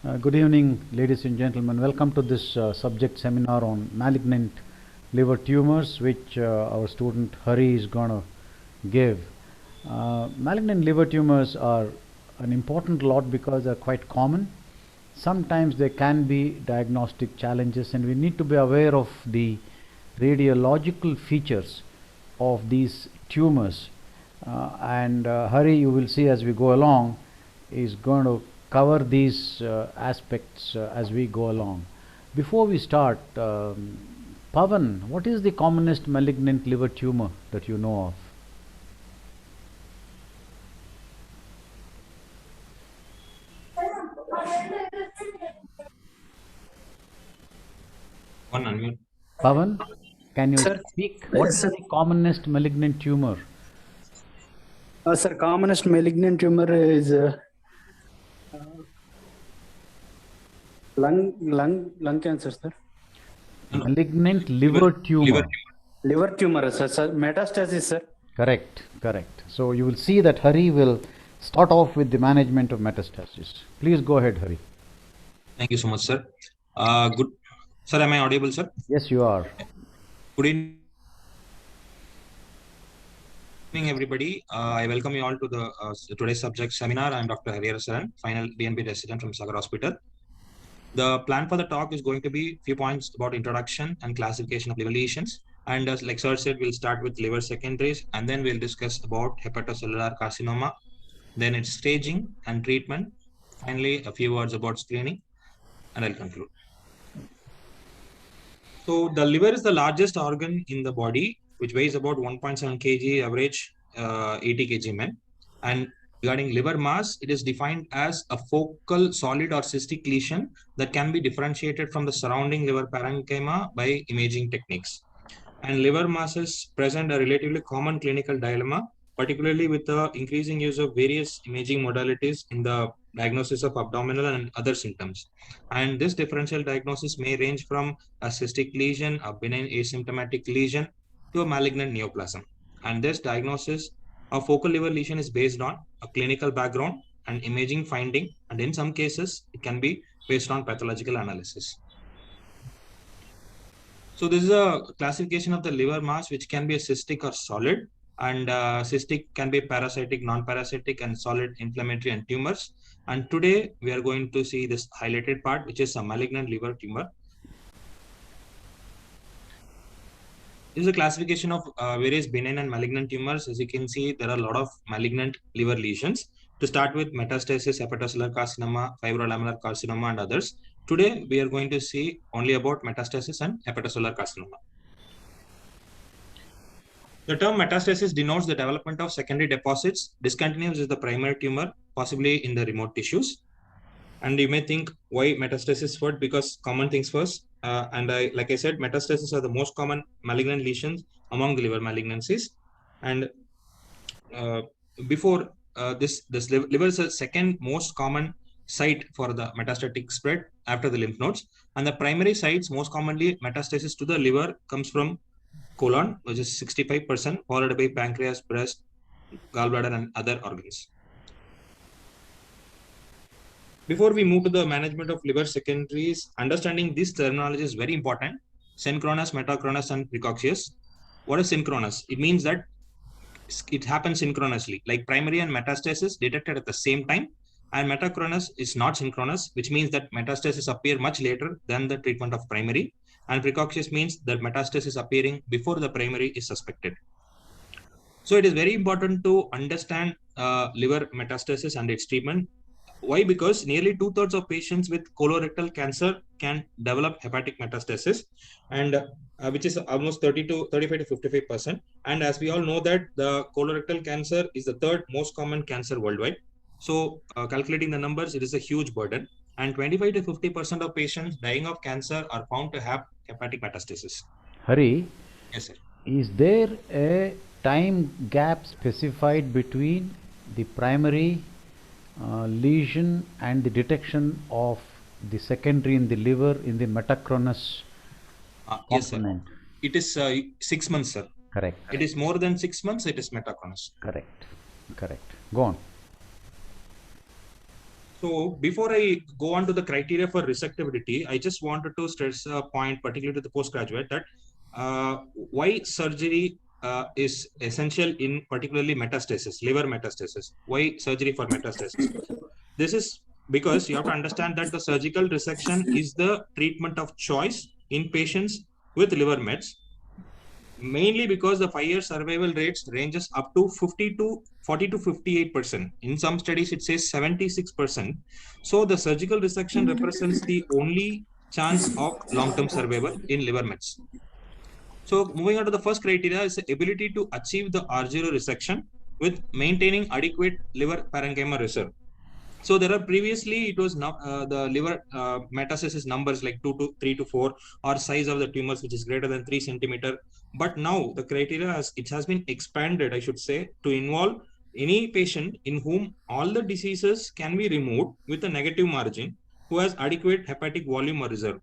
Good evening, ladies and gentlemen. Welcome to this subject seminar on malignant liver tumors, which our student Hari is going to give. Malignant liver tumors are an important lot because they're quite common. Sometimes there can be diagnostic challenges, and we need to be aware of the radiological features of these tumors. And Hari, you will see as we go along, is going to cover these aspects as we go along. Before we start, Pavan, what is the commonest malignant liver tumor that you know of? One unmute. Pavan, can you Sir. speak? What Yes, is sir. the commonest malignant tumor? Sir, commonest malignant tumor is lung cancer, sir. Malignant liver tumor. Liver tumor, sir. Metastasis, sir. Correct, correct. So you will see that Hari will start off with the management of metastasis. Please go ahead, Hari. Thank you so much, sir. Good. Sir, am I audible, sir? Yes, you are. Good evening, everybody. I welcome you all to the today's subject seminar. I'm Dr. Hari Saran, final DNB resident from Sagar Hospital. The plan for the talk is going to be few points about introduction and classification of liver lesions. And as like sir said, we'll start with liver secondaries, and then we'll discuss about hepatocellular carcinoma, then its staging and treatment. Finally, a few words about screening, and I'll conclude. So the liver is the largest organ in the body, which weighs about 1.7 kg, average 80 kg men. And regarding liver mass, it is defined as a focal solid or cystic lesion that can be differentiated from the surrounding liver parenchyma by imaging techniques. And liver masses present a relatively common clinical dilemma, particularly with the increasing use of various imaging modalities in the diagnosis of abdominal and other symptoms. And this differential diagnosis may range from a cystic lesion, a benign asymptomatic lesion, to a malignant neoplasm. And this diagnosis of focal liver lesion is based on a clinical background and imaging finding, and in some cases, it can be based on pathological analysis. So this is a classification of the liver mass, which can be a cystic or solid, and cystic can be parasitic, non-parasitic, and solid, inflammatory, and tumors. And today we are going to see this highlighted part, which is a malignant liver tumor. This is a classification of various benign and malignant tumors. As you can see, there are a lot of malignant liver lesions. To start with, metastasis, hepatocellular carcinoma, fibrolaminar carcinoma, and others. Today, we are going to see only about metastasis and hepatocellular carcinoma. The term metastasis denotes the development of secondary deposits. Discontinuous is the primary tumor, possibly in the remote tissues. And you may think, why metastasis first? Because common things first. Like I said, metastasis are the most common malignant lesions among the liver malignancies. And before this liver is the second most common site for the metastatic spread after the lymph nodes. And the primary sites, most commonly metastasis to the liver, comes from colon, which is 65%, followed by pancreas, breast, gallbladder, and other organs. Before we move to the management of liver secondaries, understanding this terminology is very important. Synchronous, metachronous, and precocious. What is synchronous? It means that it happens synchronously, like primary and metastasis detected at the same time, and metachronous is not synchronous, which means that metastasis appear much later than the treatment of primary, and precocious means that metastasis appearing before the primary is suspected. So it is very important to understand liver metastasis and its treatment. Why? Because nearly 2/3 of patients with colorectal cancer can develop hepatic metastasis, and which is almost 35 to 55%. And as we all know that the colorectal cancer is the third most common cancer worldwide. So calculating the numbers, it is a huge burden. And 25 to 50% of patients dying of cancer are found to have hepatic metastasis. Hari, Yes, sir. is there a time gap specified between the primary lesion and the detection of the secondary in the liver in the metachronous Yes, sir. component? It is 6 months, sir. Correct. It is more than 6 months, it is metachronous. Correct. Correct. Go on. So before I go on to the criteria for resectability, I just wanted to stress a point, particularly to the postgraduate, that why surgery is essential in particularly metastasis, liver metastasis. Why surgery for metastasis? This is because you have to understand that the surgical resection is the treatment of choice in patients with liver mets, mainly because the 5-year survival rates ranges up to 50 to 40 to 58%. In some studies, it says 76%. So the surgical resection represents the only chance of long-term survival in liver mets. So moving on to the first criteria is the ability to achieve the R0 resection with maintaining adequate liver parenchyma reserve. So there are previously it was not the liver metastasis numbers like 2 to 3 to 4 or size of the tumors which is greater than 3 centimeter. But now the criteria has been expanded, I should say, to involve any patient in whom all the diseases can be removed with a negative margin, who has adequate hepatic volume or reserve.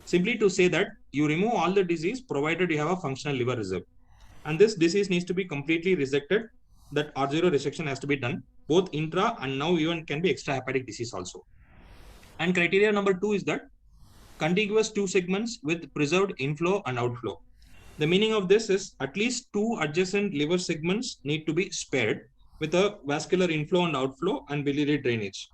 Simply to say that you remove all the disease provided you have a functional liver reserve. And this disease needs to be completely resected. That R0 resection has to be done both intra and now even can be extrahepatic disease also. And criteria number 2 is that contiguous 2 segments with preserved inflow and outflow. The meaning of this is at least 2 adjacent liver segments need to be spared with a vascular inflow and outflow and biliary drainage.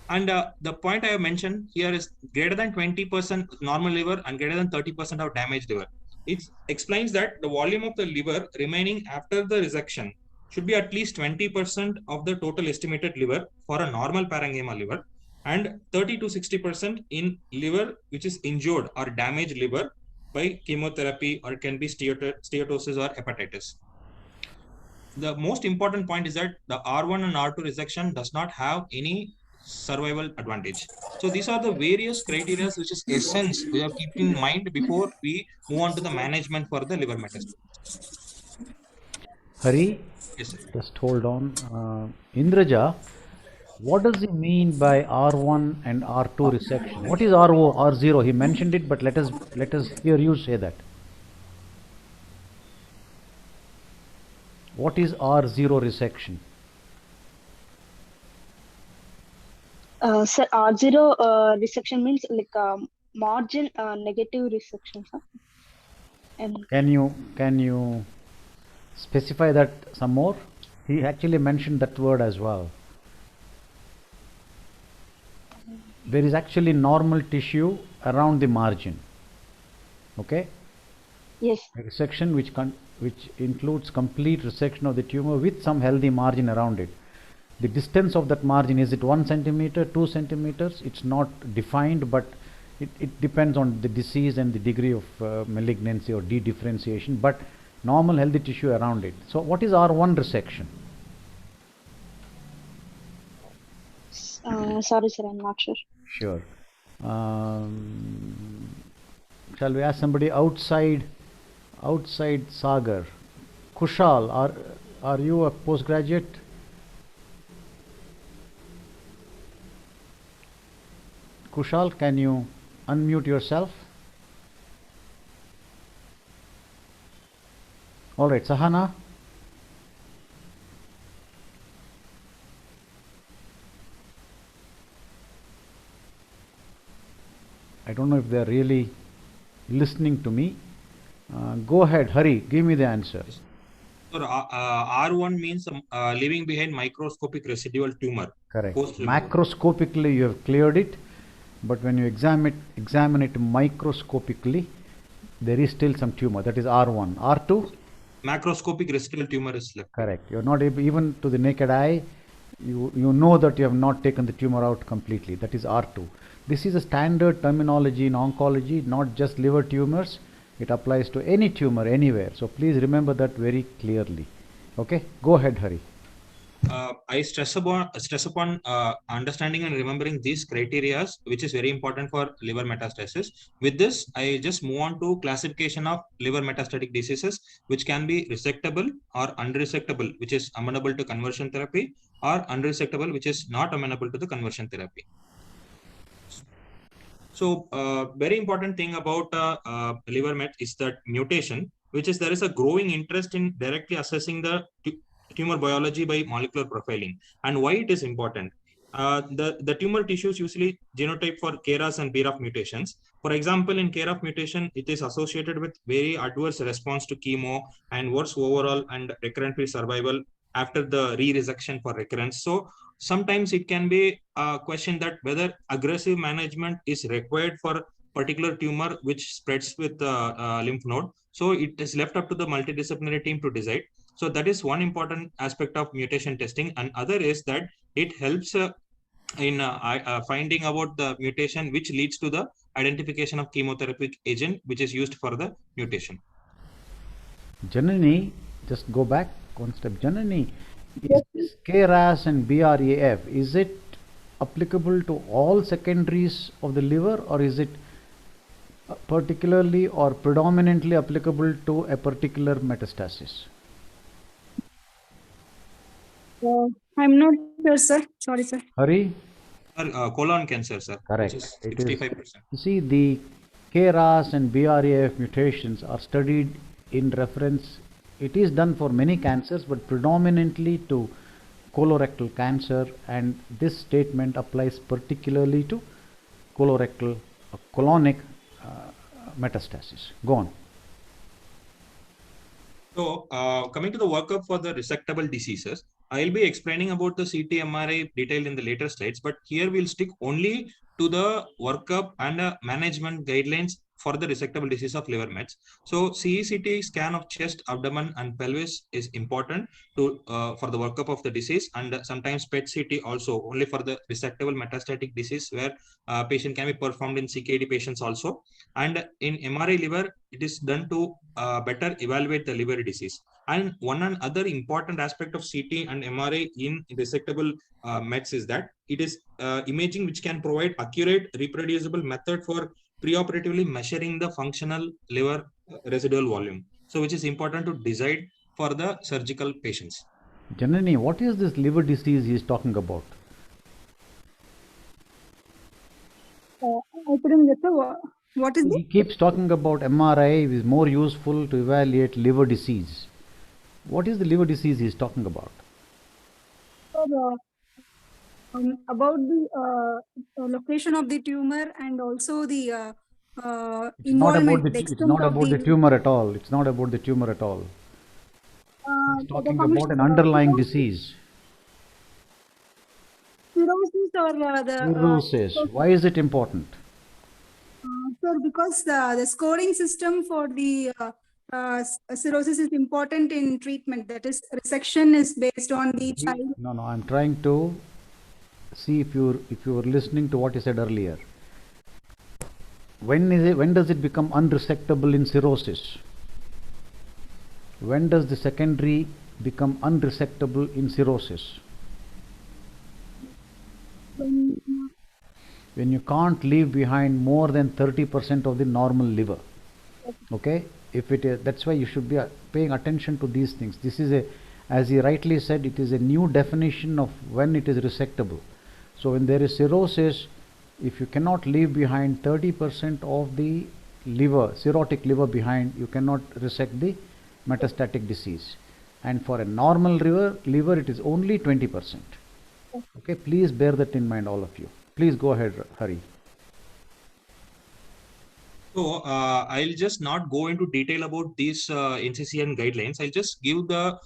And the point I have mentioned here is greater than 20% normal liver and greater than 30% of damaged liver. It explains that the volume of the liver remaining after the resection should be at least 20% of the total estimated liver for a normal parenchyma liver, and 30 to 60% in liver which is injured or damaged liver by chemotherapy, or it can be steatosis or hepatitis. The most important point is that the R1 and R2 resection does not have any survival advantage. So these are the various criteria which is essence we have keep in mind before we move on to the management for the liver metastasis. Hari, Yes, sir. just hold on. Indraja, what does he mean by R1 and R2 resection? What is R0? He mentioned it, but let us hear you say that. What is R0 resection? Sir, R0 resection means like margin negative resection, sir. And Can you specify that some more? He actually mentioned that word as well. There is actually normal tissue around the margin. Okay? yes, A resection which includes complete resection of the tumor with some healthy margin around it. The distance of that margin, is it 1 centimeter, 2 centimeters? It's not defined, but it depends on the disease and the degree of malignancy or dedifferentiation, but normal healthy tissue around it. So what is R1 resection? sorry, sir, I'm not sure. Sure. Shall we ask somebody outside Sagar? Kushal, are you a postgraduate? Kushal, can you unmute yourself? All right, Sahana. I don't know if they're really listening to me. Go ahead, Hari, give me the answer. So R1 means leaving behind microscopic residual tumor. Correct. Post-removal. Macroscopically you have cleared it, but when you examine it microscopically, there is still some tumor. That is R1. R2? Macroscopic residual tumor is left. Correct. You're not able, even to the naked eye, you know that you have not taken the tumor out completely. That is R2. This is a standard terminology in oncology, not just liver tumors. It applies to any tumor anywhere. So please remember that very clearly. Okay, go ahead, Hari. I stress upon understanding and remembering these criteria, which is very important for liver metastasis. With this, I just move on to classification of liver metastatic diseases, which can be resectable or unresectable, which is amenable to conversion therapy, or unresectable, which is not amenable to the conversion therapy. So, very important thing about liver met is that mutation, which is there is a growing interest in directly assessing the tumor biology by molecular profiling. And why it is important? The tumor tissues usually genotype for KRAS and BRAF mutations. For example, in KRAF mutation, it is associated with very adverse response to chemo and worse overall and recurrent-free survival after the re-resection for recurrence. So sometimes it can be a question that whether aggressive management is required for particular tumor which spreads with lymph node. So it is left up to the multidisciplinary team to decide. So that is one important aspect of mutation testing. And other is that it helps in finding about the mutation which leads to the identification of chemotherapeutic agent which is used for the mutation. Janani, just go back one step. Janani, is KRAS and BRAF, is it applicable to all secondaries of the liver, or is it particularly or predominantly applicable to a particular metastasis? I'm not sure, sir. Sorry, sir. Hari? Colon cancer, sir. Correct. Which is It is. 65%. You see, the KRAS and BRAF mutations are studied in reference. It is done for many cancers, but predominantly to colorectal cancer, and this statement applies particularly to colorectal, colonic metastasis. Go on. So coming to the workup for the resectable diseases, I'll be explaining about the CT MRI detail in the later slides, but here we'll stick only to the workup and management guidelines for the resectable disease of liver mets. So CECT scan of chest, abdomen, and pelvis is important to for the workup of the disease, and sometimes PET CT also only for the resectable metastatic disease where patient can be performed in CKD patients also. And in MRI liver, it is done to better evaluate the liver disease. And one other important aspect of CT and MRI in resectable mets is that it is imaging which can provide accurate, reproducible method for preoperatively measuring the functional liver residual volume. So which is important to decide for the surgical patients. Janani, what is this liver disease he is talking about? I couldn't get the what is He it? keeps talking about MRI is more useful to evaluate liver disease. What is the liver disease he is talking about? About the location of the tumor and also the It's not about involvement, the, the it's extent not of about the the tumor at all. It's not about the tumor at all. He's the talking function about an underlying disease. cirrhosis or the Cirrhosis. Why is it important? sir, because the scoring system for the cirrhosis is important in treatment. That is, resection is based on the child. No, I'm trying to see if you were listening to what he said earlier. When does it become unresectable in cirrhosis? When does the secondary become unresectable in cirrhosis? When you can't leave behind more than 30% of the normal liver. Okay, if it is, that's why you should be paying attention to these things. This is as he rightly said, it is a new definition of when it is resectable. So when there is cirrhosis, if you cannot leave behind 30% of the liver, cirrhotic liver behind, you cannot resect the metastatic disease. And for a normal liver it is only 20%. Okay, please bear that in mind, all of you. Please go ahead, Hari. So I'll just not go into detail about these NCCN guidelines. I'll just give the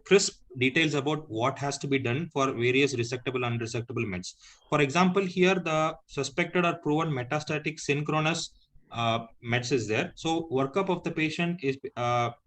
crisp details about what has to be done for various resectable and unresectable mets. For example, here the suspected or proven metastatic synchronous mets is there. So workup of the patient is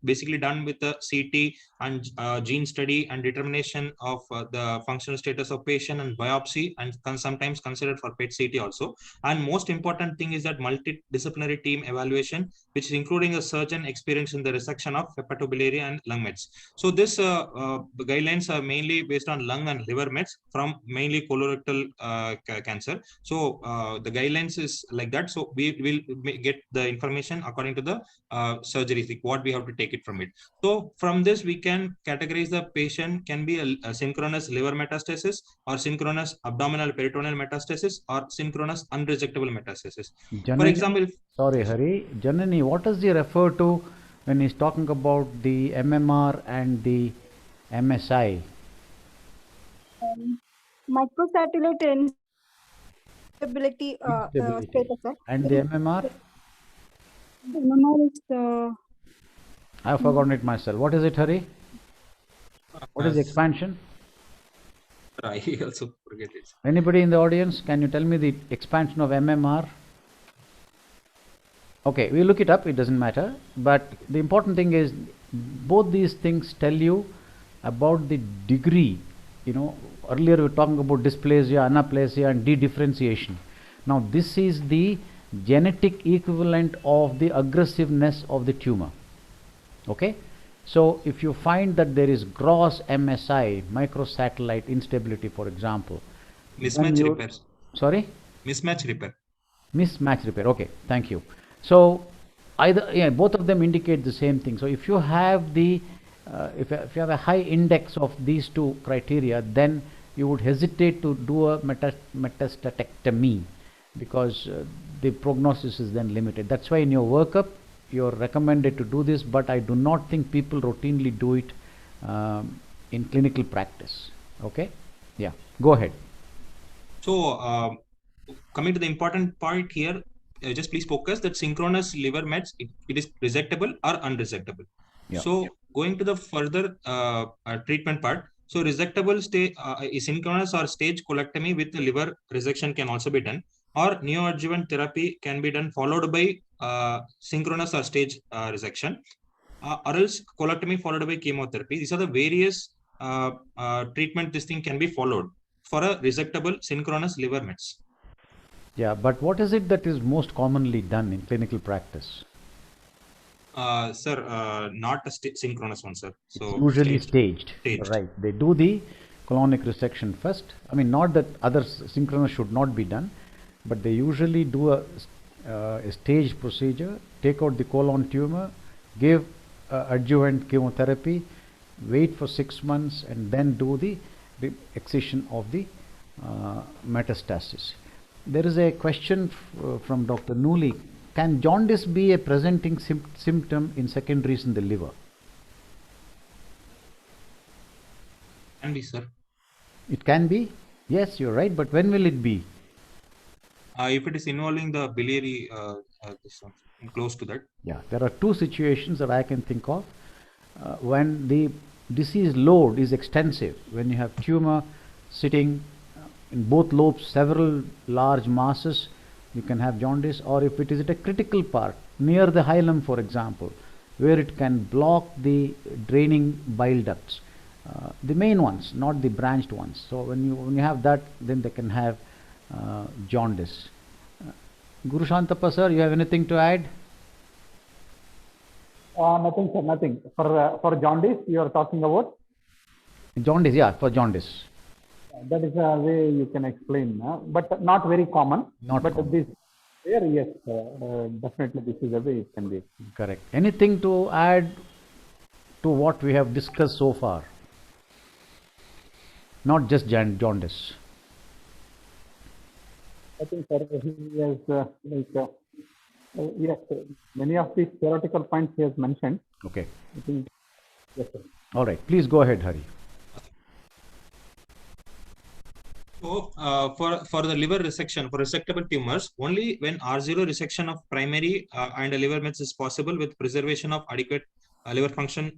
basically done with the CT and gene study and determination of the functional status of patient and biopsy, and sometimes considered for PET CT also. And most important thing is that multidisciplinary team evaluation, which is including a surgeon experience in the resection of hepatobiliary and lung mets. So this guidelines are mainly based on lung and liver mets from mainly colorectal cancer. So the guidelines is like that. So we will get the information according to the surgery, what we have to take it from it. So from this we can categorize the patient can be a synchronous liver metastasis or synchronous abdominal peritoneal metastasis or synchronous unresectable metastasis. Janani, For example, sorry Hari, Janani, what does he refer to when he's talking about the MMR and the MSI? Microsatellite instability Instability. status, sir. And the MMR? MMR is I have forgotten it myself. What is it, Hari? What is the expansion? I also forget it. Anybody in the audience, can you tell me the expansion of MMR? Okay, we'll look it up, it doesn't matter. But the important thing is, both these things tell you about the degree. You know, earlier we were talking about dysplasia, anaplasia, and dedifferentiation. Now, this is the genetic equivalent of the aggressiveness of the tumor. Okay? So, if you find that there is gross MSI, microsatellite instability, for example, Mismatch repairs. Sorry? Mismatch repair. Mismatch repair. Okay, thank you. So, either both of them indicate the same thing. So, if you have the if you have a high index of these two criteria, then you would hesitate to do a metastatectomy because the prognosis is then limited. That's why in your workup you're recommended to do this, but I do not think people routinely do it in clinical practice. Okay? Yeah, go ahead. So, coming to the important point here, just please focus that synchronous liver mets, it is resectable or unresectable. Yeah. So, going to the further treatment part, so resectable stage synchronous or stage colectomy with the liver resection can also be done, or neoadjuvant therapy can be done followed by synchronous or stage resection, or else colectomy followed by chemotherapy. These are the various treatment this thing can be followed for a resectable synchronous liver mets. Yeah, but what is it that is most commonly done in clinical practice? Sir, not a synchronous one, sir. So usually staged. Staged. Right. They do the colonic resection first. I mean, not that other synchronous should not be done, but they usually do a staged procedure, take out the colon tumor, give adjuvant chemotherapy, wait for 6 months, and then do the excision of the metastasis. There is a question from Dr. Nooli. Can jaundice be a presenting symptom in secondaries in the liver? Can be, sir. It can be. Yes, you're right. But when will it be? If it is involving the biliary, this one, close to that. Yeah, there are two situations that I can think of. When the disease load is extensive, when you have tumor sitting in both lobes, several large masses, you can have jaundice. Or if it is at a critical part, near the hilum, for example, where it can block the draining bile ducts, the main ones, not the branched ones. So when you have that, then they can have jaundice. Guru Shantappa sir, you have anything to add? Nothing, sir, nothing. For jaundice, you are talking about? Jaundice, yeah, for jaundice. That is a way you can explain, but not very common. Not but common. This, yes, definitely this is a way it can be. Correct. Anything to add to what we have discussed so far? Not just jaundice. I think, sir, he has yes, many of these theoretical points he has mentioned. Okay. I think, yes, sir. All right. Please go ahead, Hari. So, for the liver resection, for resectable tumors, only when R0 resection of primary and liver mets is possible with preservation of adequate liver function,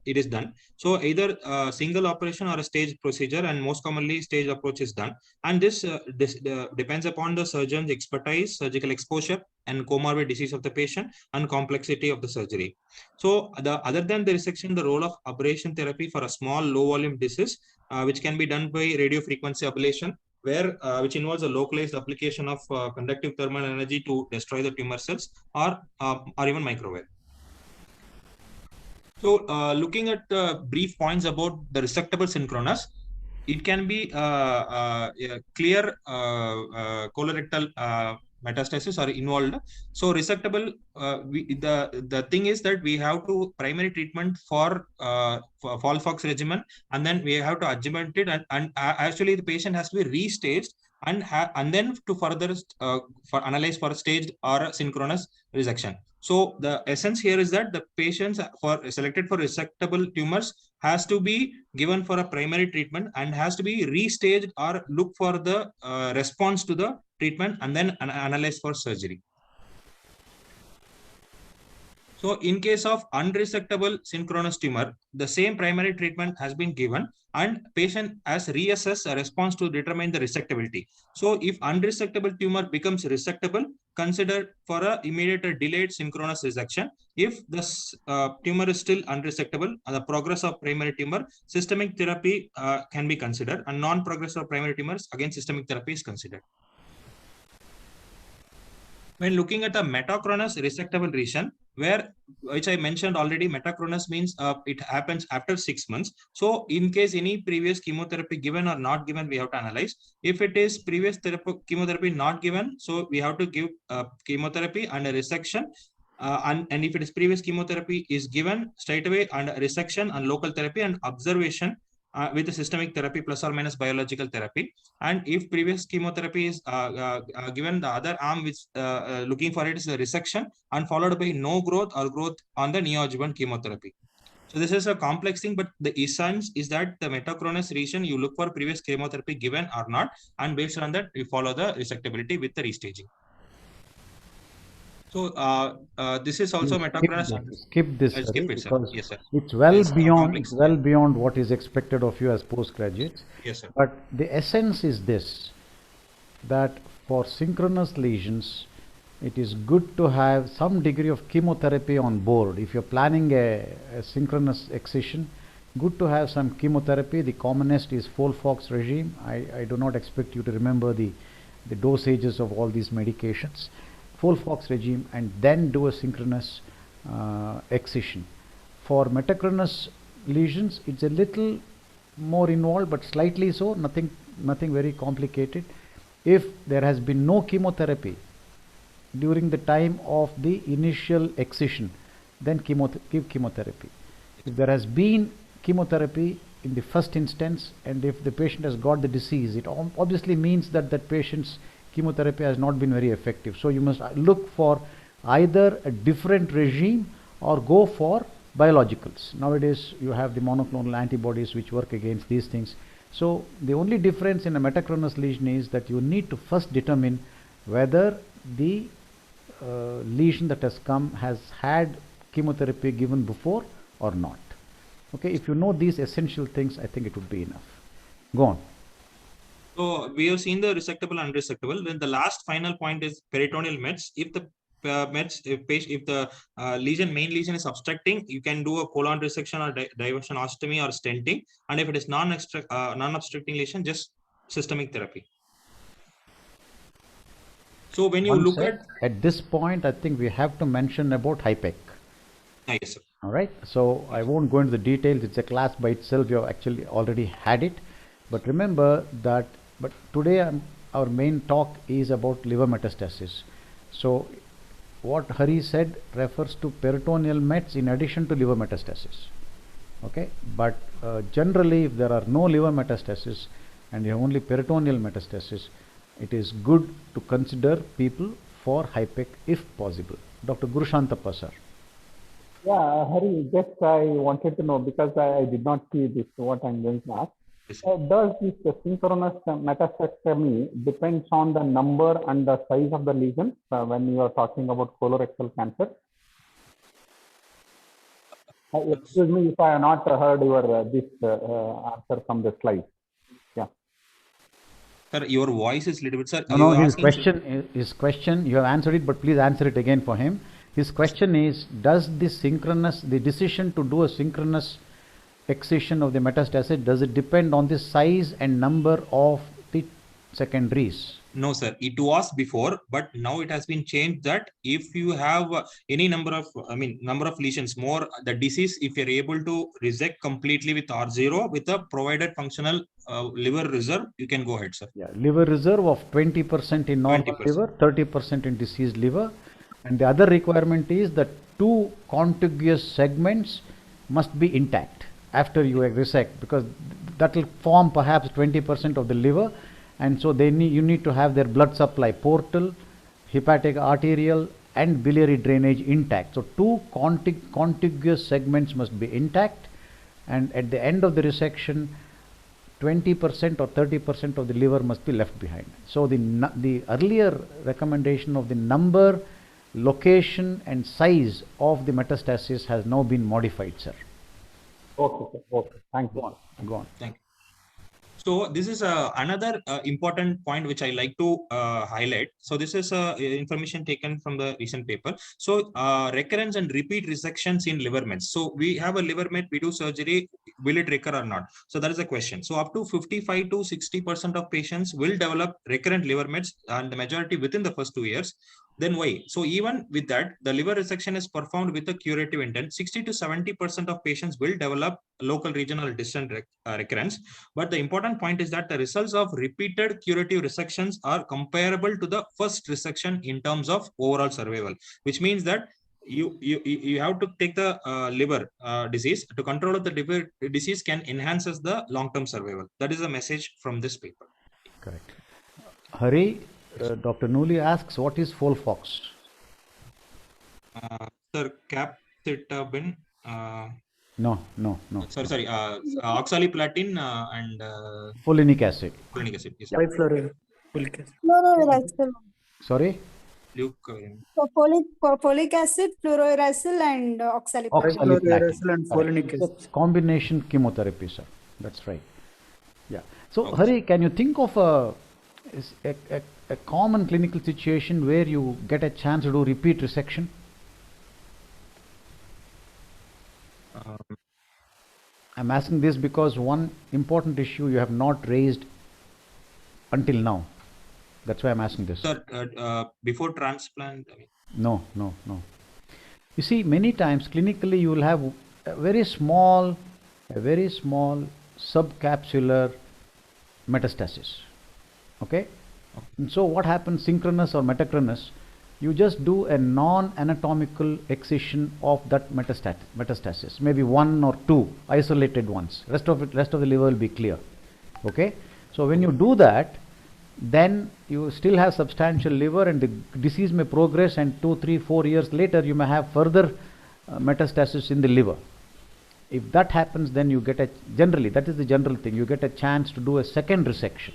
it is done. So, either a single operation or a staged procedure, and most commonly staged approach is done. And this depends upon the surgeon's expertise, surgical exposure, and comorbid disease of the patient and complexity of the surgery. So, other than the resection, the role of ablation therapy for a small low volume disease, which can be done by radiofrequency ablation, which involves a localized application of conductive thermal energy to destroy the tumor cells, or even microwave. So, looking at brief points about the resectable synchronous, it can be clear colorectal metastasis are involved. So resectable, the thing is that we have to primary treatment for FOLFOX regimen, and then we have to adjuvant it, and actually the patient has to be restaged and then to further for analyze for staged or synchronous resection. So the essence here is that the patients selected for resectable tumors has to be given for a primary treatment and has to be restaged or look for the response to the treatment and then analyze for surgery. So in case of unresectable synchronous tumor, the same primary treatment has been given and patient has reassessed a response to determine the resectability. So if unresectable tumor becomes resectable, consider for a immediate or delayed synchronous resection. If the tumor is still unresectable, the progress of primary tumor, systemic therapy can be considered, and non-progress of primary tumors, again systemic therapy is considered. When looking at a metachronous resectable lesion, which I mentioned already, metachronous means it happens after 6 months. So in case any previous chemotherapy given or not given, we have to analyze. If it is previous chemotherapy not given, so we have to give chemotherapy and a resection. And if it is previous chemotherapy is given straight away, and resection and local therapy and observation with the systemic therapy plus or minus biological therapy. And if previous chemotherapy is given, the other arm which looking for it is a resection and followed by no growth or growth on the neoadjuvant chemotherapy. So this is a complex thing, but the essence is that the metachronous lesion, you look for previous chemotherapy given or not, and based on that, you follow the resectability with the restaging. So this is also metachronous. Skip this, skip it, sir. because Yes, sir. it's well It's beyond what is expected of you as postgraduates. Yes, sir. But the essence is this, that for synchronous lesions, it is good to have some degree of chemotherapy on board. If you're planning a synchronous excision, good to have some chemotherapy. The commonest is FOLFOX regime. I do not expect you to remember the dosages of all these medications. FOLFOX regime, and then do a synchronous excision. For metachronous lesions, it's a little more involved, but slightly so, nothing very complicated. If there has been no chemotherapy during the time of the initial excision, then give chemotherapy. If there has been chemotherapy in the first instance, and if the patient has got the disease, it obviously means that that patient's chemotherapy has not been very effective. So you must look for either a different regime or go for biologicals. Nowadays you have the monoclonal antibodies which work against these things. So the only difference in a metachronous lesion is that you need to first determine whether the lesion that has come has had chemotherapy given before or not. Okay, if you know these essential things, I think it would be enough. Go on. So we have seen the resectable and unresectable. Then the last final point is peritoneal mets. If the if the main lesion is obstructing, you can do a colon resection or diversion ostomy or stenting. And if it is non-obstructing lesion, just systemic therapy. So when you look at this point, I think we have to mention about HIPEC. Yes, sir. All right. So I won't go into the details. It's a class by itself. You have actually already had it. But remember that, but today our main talk is about liver metastasis. So what Hari said refers to peritoneal mets in addition to liver metastasis. Okay, but generally if there are no liver metastasis and you have only peritoneal metastasis, it is good to consider people for HIPEC if possible. Dr. Gurushantappa, sir. Yeah, Hari, just I wanted to know, because I did not see this, what I'm going to ask. Does this synchronous metastectomy depends on the number and the size of the lesion when you are talking about colorectal cancer? Excuse me if I have not heard your this answer from the slide. Yeah. Sir, your voice is a little bit, sir. No, his question, you have answered it, but please answer it again for him. His question is, does the decision to do a synchronous excision of the metastasis, does it depend on the size and number of the secondaries? No, sir. It was before, but now it has been changed that if you have any number of lesions, more the disease, if you're able to resect completely with R0 with a provided functional liver reserve, you can go ahead, sir. Yeah, liver reserve of 20% in normal liver, 30% in diseased liver. And the other requirement is that 2 contiguous segments must be intact after you resect, because that will form perhaps 20% of the liver, and so you need to have their blood supply, portal, hepatic arterial, and biliary drainage intact. So two contiguous segments must be intact, and at the end of the resection 20% or 30% of the liver must be left behind. So the earlier recommendation of the number, location and size of the metastasis has now been modified, sir. Okay, sir. Okay. Thank you. Go on. Thank you. So this is another important point which I like to highlight. So this is information taken from the recent paper. So recurrence and repeat resections in liver mets. So we have a liver met, we do surgery, will it recur or not? So that is a question. So up to 55 to 60% of patients will develop recurrent liver mets, and the majority within the first 2 years. Then why? So even with that, the liver resection is performed with a curative intent. 60 to 70% of patients will develop local, regional, or distant recurrence. But the important point is that the results of repeated curative resections are comparable to the first resection in terms of overall survival, which means that you have to take the liver disease to control of the liver disease can enhances the long-term survival. That is the message from this paper. Correct. Hari, Dr. Nooli asks, what is FOLFOX? Sir, capecitabine. No. Sorry. Oxaliplatin and Folinic acid. folinic acid. Yes, Fluorouracil acid. Fluorouracil. Sorry? So folic acid, fluorouracil, and oxaliplatin. Fluorouracil and folinic It's a acid. combination chemotherapy, sir. That's right. Yeah. So, Hari, can you think of a common clinical situation where you get a chance to do repeat resection? I'm asking this because one important issue you have not raised until now. That's why I'm asking this. Sir, before transplant. No. You see, many times clinically you will have a very small subcapsular metastasis. Okay? And so what happens, synchronous or metachronous, you just do a non-anatomical excision of that metastasis, maybe 1 or 2 isolated ones. Rest of the liver will be clear. Okay? So when you do that, then you still have substantial liver, and the disease may progress, and 2, 3, 4 years later you may have further metastasis in the liver. If that happens, then you get generally, that is the general thing, you get a chance to do a second resection.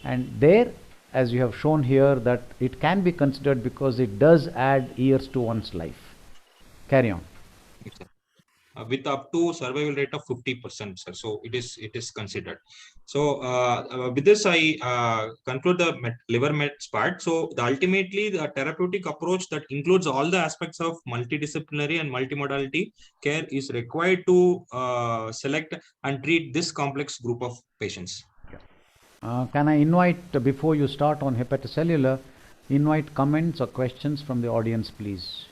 And there, as you have shown here, that it can be considered because it does add years to one's life. Carry on. With up to survival rate of 50%, sir. So it is considered. So with this, I conclude the liver mets part. So ultimately, the therapeutic approach that includes all the aspects of multidisciplinary and multimodality care is required to select and treat this complex group of patients. Can I invite, before you start on hepatocellular, invite comments or questions from the audience, please?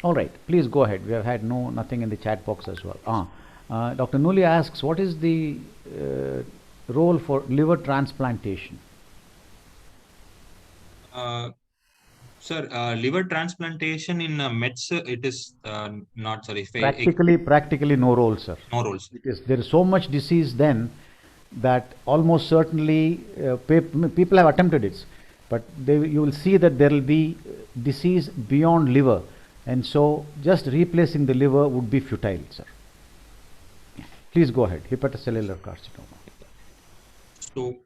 All right, please go ahead. We have had nothing in the chat box as well. Dr. Nooli asks, what is the role for liver transplantation? Sir, liver transplantation in mets, it is not, sorry. Practically no role, sir. No roles. There is so much disease then that almost certainly people have attempted it, but you will see that there will be disease beyond liver, and so just replacing the liver would be futile, sir. Please go ahead. Hepatocellular carcinoma. So,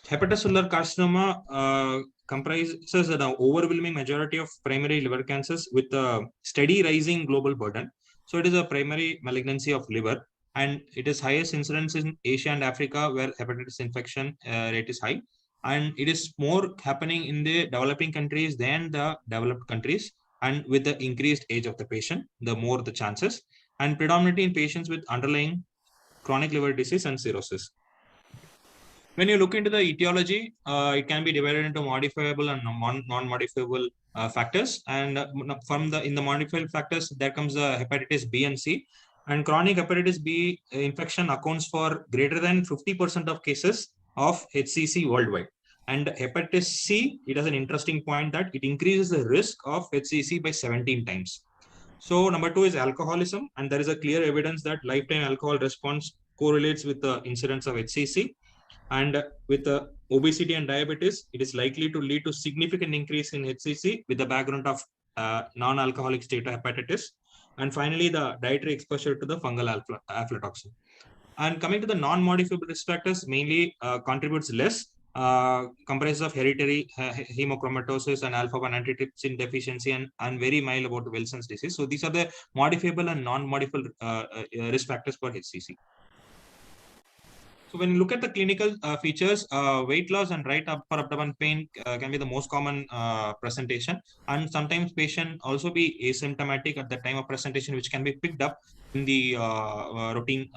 hepatocellular carcinoma comprises an overwhelming majority of primary liver cancers with a steady rising global burden. So it is a primary malignancy of liver, and it is highest incidence in Asia and Africa, where hepatitis infection rate is high. And it is more happening in the developing countries than the developed countries. And with the increased age of the patient, the more the chances, and predominantly in patients with underlying chronic liver disease and cirrhosis. When you look into the etiology, it can be divided into modifiable and non-modifiable factors. And in the modifiable factors, there comes the hepatitis B and C. And chronic hepatitis B infection accounts for greater than 50% of cases of HCC worldwide. And hepatitis C, it has an interesting point that it increases the risk of HCC by 17 times. So number 2 is alcoholism, and there is a clear evidence that lifetime alcohol response correlates with the incidence of HCC. And with obesity and diabetes, it is likely to lead to significant increase in HCC with the background of non-alcoholic steatohepatitis. And finally, the dietary exposure to the fungal aflatoxin. And coming to the non-modifiable risk factors, mainly contributes less, comprises of hereditary hemochromatosis and alpha-1 antitrypsin deficiency and very mild about the Wilson's disease. So these are the modifiable and non-modifiable risk factors for HCC. So when you look at the clinical features, weight loss and right upper abdomen pain can be the most common presentation. And sometimes patient also be asymptomatic at the time of presentation, which can be picked up in the routine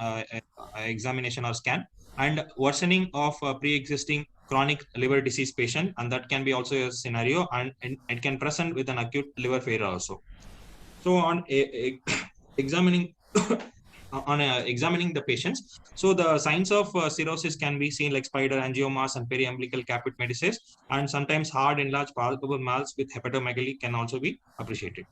examination or scan. And worsening of pre-existing chronic liver disease patient, and that can be also a scenario, and it can present with an acute liver failure also. So on examining examining the patients, so the signs of cirrhosis can be seen like spider angiomas and periumbilical caput metastas, and sometimes hard enlarged palpable mass with hepatomegaly can also be appreciated.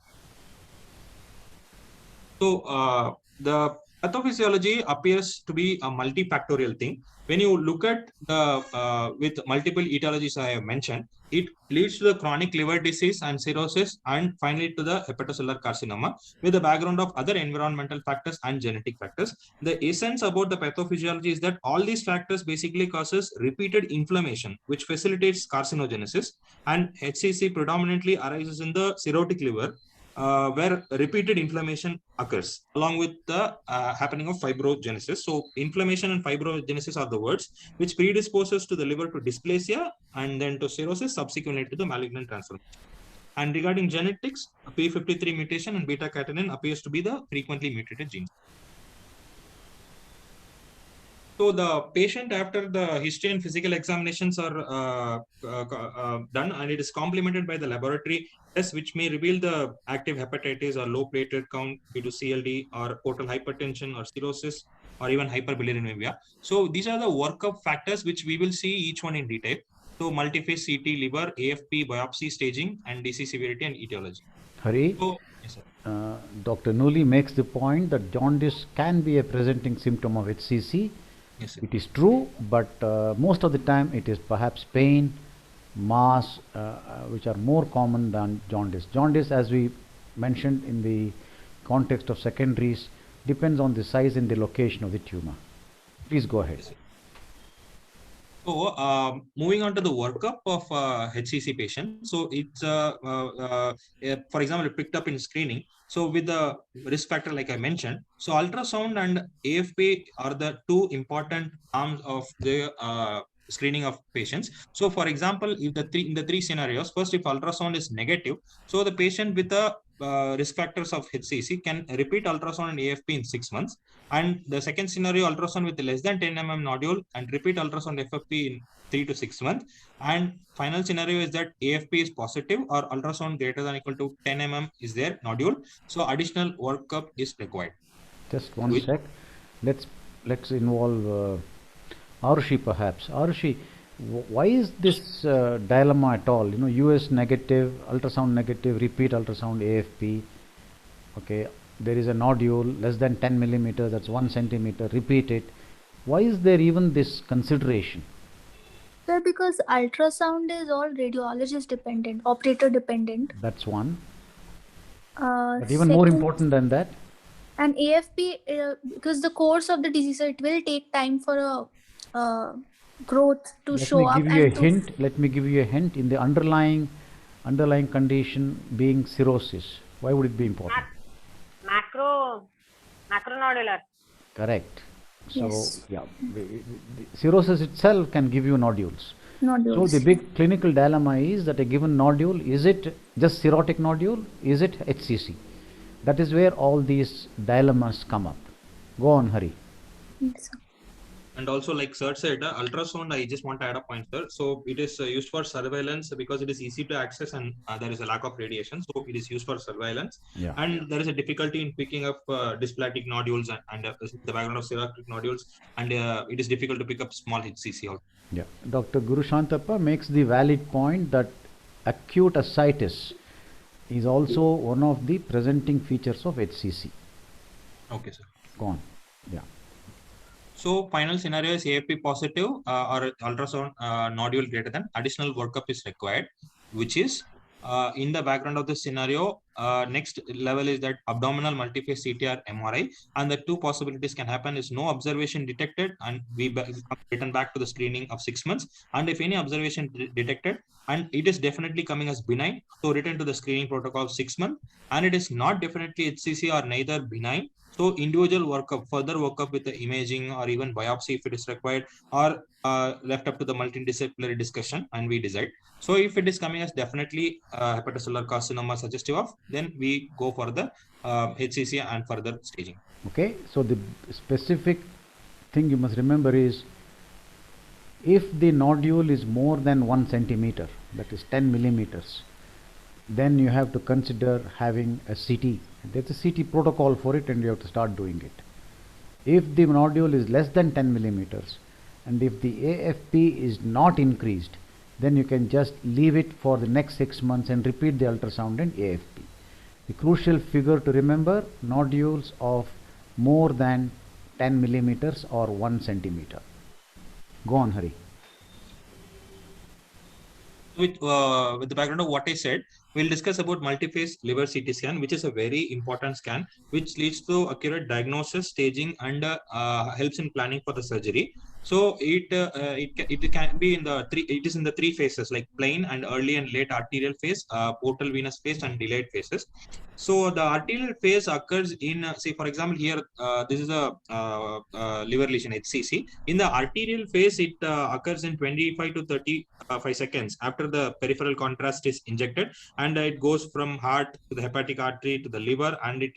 So the pathophysiology appears to be a multifactorial thing. When you look at the with multiple etiologies I have mentioned, it leads to the chronic liver disease and cirrhosis, and finally to the hepatocellular carcinoma with the background of other environmental factors and genetic factors. The essence about the pathophysiology is that all these factors basically causes repeated inflammation, which facilitates carcinogenesis, and HCC predominantly arises in the cirrhotic liver, where repeated inflammation occurs along with the happening of fibrogenesis. So inflammation and fibrogenesis are the words which predisposes to the liver to dysplasia and then to cirrhosis, subsequently to the malignant transformation. And regarding genetics, P53 mutation and beta-catenin appears to be the frequently mutated genes. So the patient, after the history and physical examinations are done, and it is complemented by the laboratory tests which may reveal the active hepatitis or low platelet count due to CLD or portal hypertension or cirrhosis or even hyperbilirubinemia. So these are the workup factors which we will see each one in detail. So multiphase CT, liver, AFP, biopsy staging, and disease severity and etiology. Hari, So, yes, sir. Dr. Nuli makes the point that jaundice can be a presenting symptom of HCC. Yes, sir. It is true, but most of the time it is perhaps pain, mass, which are more common than jaundice. Jaundice, as we mentioned in the context of secondaries, depends on the size and the location of the tumor. Please go ahead. Yes, sir. So moving on to the workup of HCC patient. So it's for example, picked up in screening. So with the risk factor, like I mentioned, so ultrasound and AFP are the two important arms of the screening of patients. So for example, if in the three scenarios, first, if ultrasound is negative, so the patient with the risk factors of HCC can repeat ultrasound and AFP in 6 months. And the second scenario, ultrasound with less than 10 mm nodule and repeat ultrasound FFP in 3 to 6 months. And final scenario is that AFP is positive or ultrasound greater than or equal to 10 mm is there nodule. So additional workup is required. Just one sec. Let's involve Arushi perhaps. Arushi, why is this dilemma at all? You know, US negative, ultrasound negative, repeat ultrasound AFP. Okay, there is a nodule less than 10 millimeters, that's 1 centimeter, repeat it. Why is there even this consideration? Sir, because ultrasound is all radiologist dependent, operator dependent. That's one. But even more important than that, and AFP, because the course of the disease, so it will take time for a growth to show up. Let me give you a hint. In the underlying condition being cirrhosis, why would it be important? Macronodular. Correct. So Yes. yeah, the cirrhosis itself can give you nodules. Nodules. So the big clinical dilemma is that a given nodule, is it just cirrhotic nodule? Is it HCC? That is where all these dilemmas come up. Go on, Hari. Yes, sir. And also, like Sir said, ultrasound, I just want to add a point, sir. So it is used for surveillance because it is easy to access and there is a lack of radiation. So it is used for surveillance. Yeah. And there is a difficulty in picking up dysplastic nodules and the background of cirrhotic nodules. And it is difficult to pick up small HCC also. Yeah. Dr. Guru Shantappa makes the valid point that acute ascites is also one of the presenting features of HCC. Okay, sir. Go on. Yeah. So final scenario is AFP positive or ultrasound nodule greater than, additional workup is required, which is in the background of the scenario. Next level is that abdominal multiphase CT or MRI, and the two possibilities can happen is no observation detected, and we return back to the screening of 6 months, and if any observation detected and it is definitely coming as benign, so return to the screening protocol of 6 months, and it is not definitely HCC or neither benign. So individual workup, further workup with the imaging or even biopsy if it is required, or left up to the multidisciplinary discussion, and we decide. So if it is coming as definitely hepatocellular carcinoma suggestive of, then we go for the HCC and further staging. Okay, so the specific thing you must remember is, if the nodule is more than 1 centimeter, that is 10 millimeters, then you have to consider having a CT. There's a CT protocol for it, and you have to start doing it. If the nodule is less than 10 millimeters and if the AFP is not increased, then you can just leave it for the next 6 months and repeat the ultrasound and AFP. The crucial figure to remember: nodules of more than 10 millimeters or 1 centimeter. Go on, Hari. With the background of what I said, we'll discuss about multiphase liver CT scan, which is a very important scan, which leads to accurate diagnosis, staging, and helps in planning for the surgery. So it can be in the three. It is in the 3 phases, like plain and early and late arterial phase, portal venous phase, and delayed phases. So the arterial phase occurs in, say for example here, this is a liver lesion HCC. In the arterial phase, it occurs in 25 to 35 seconds after the peripheral contrast is injected, and it goes from heart to the hepatic artery to the liver, and it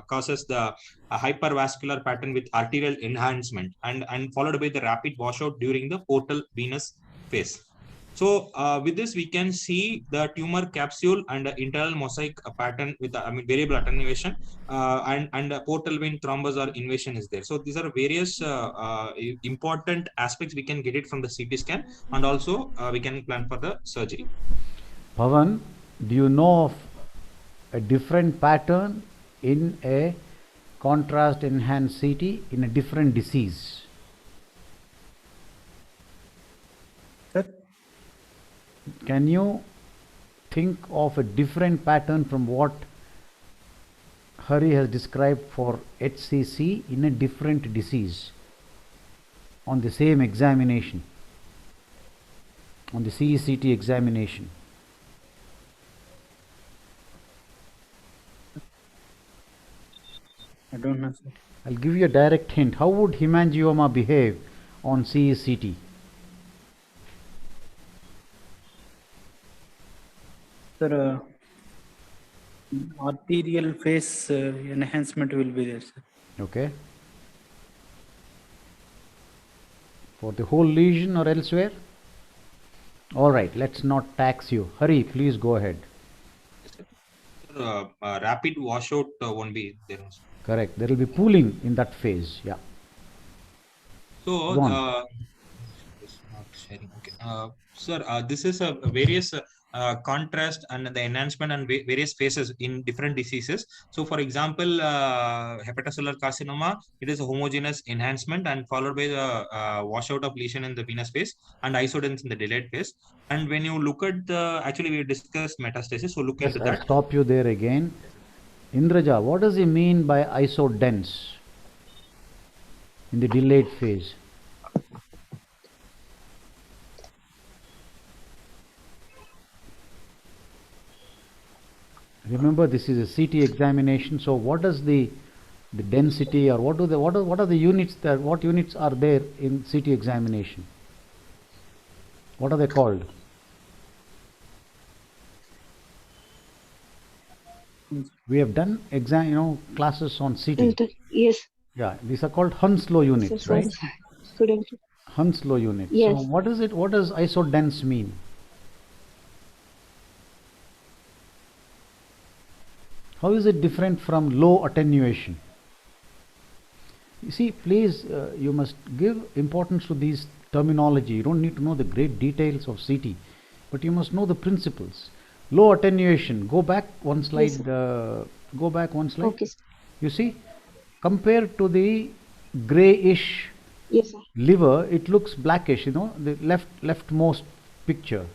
causes the hypervascular pattern with arterial enhancement, and followed by the rapid washout during the portal venous phase. So with this, we can see the tumor capsule and internal mosaic pattern with variable attenuation, and portal vein thrombus or invasion is there. So these are various important aspects we can get it from the CT scan, and also we can plan for the surgery. Pavan, do you know of a different pattern in a contrast enhanced CT in a different disease? Sir, Can you think of a different pattern from what Hari has described for HCC in a different disease on the same examination, on the CECT examination? I don't know, sir. I'll give you a direct hint. How would hemangioma behave on CECT? Sir, arterial phase enhancement will be there, sir. Okay. For the whole lesion or elsewhere? All right, let's not tax you. Hari, please go ahead. Rapid washout won't be there. Correct. There will be pooling in that phase. Yeah. So, Go on. it's not sharing. Okay. Sir, this is a various contrast and the enhancement and various phases in different diseases. So, for example, hepatocellular carcinoma, it is a homogeneous enhancement and followed by the washout of lesion in the venous phase and isodense in the delayed phase. And when you look at the, actually we discussed metastasis, so look Yes, into I'll that. stop you there again. Indraja, what does he mean by isodense in the delayed phase? Remember, this is a CT examination. So, what does the density, or what are the units that, what units are there in CT examination? What are they called? We have done classes on CT. Yes. Yeah, these are called Hounslow units, So, right? couldn't. Hounslow units. Yes. So what is it? What does isodense mean? How is it different from low attenuation? You see, please, you must give importance to these terminology. You don't need to know the great details of CT, but you must know the principles. Low attenuation. Go back one slide. Yes, Go back one slide. okay, sir. You see, compared to the grayish Yes, sir. liver, it looks blackish. You know, the leftmost picture,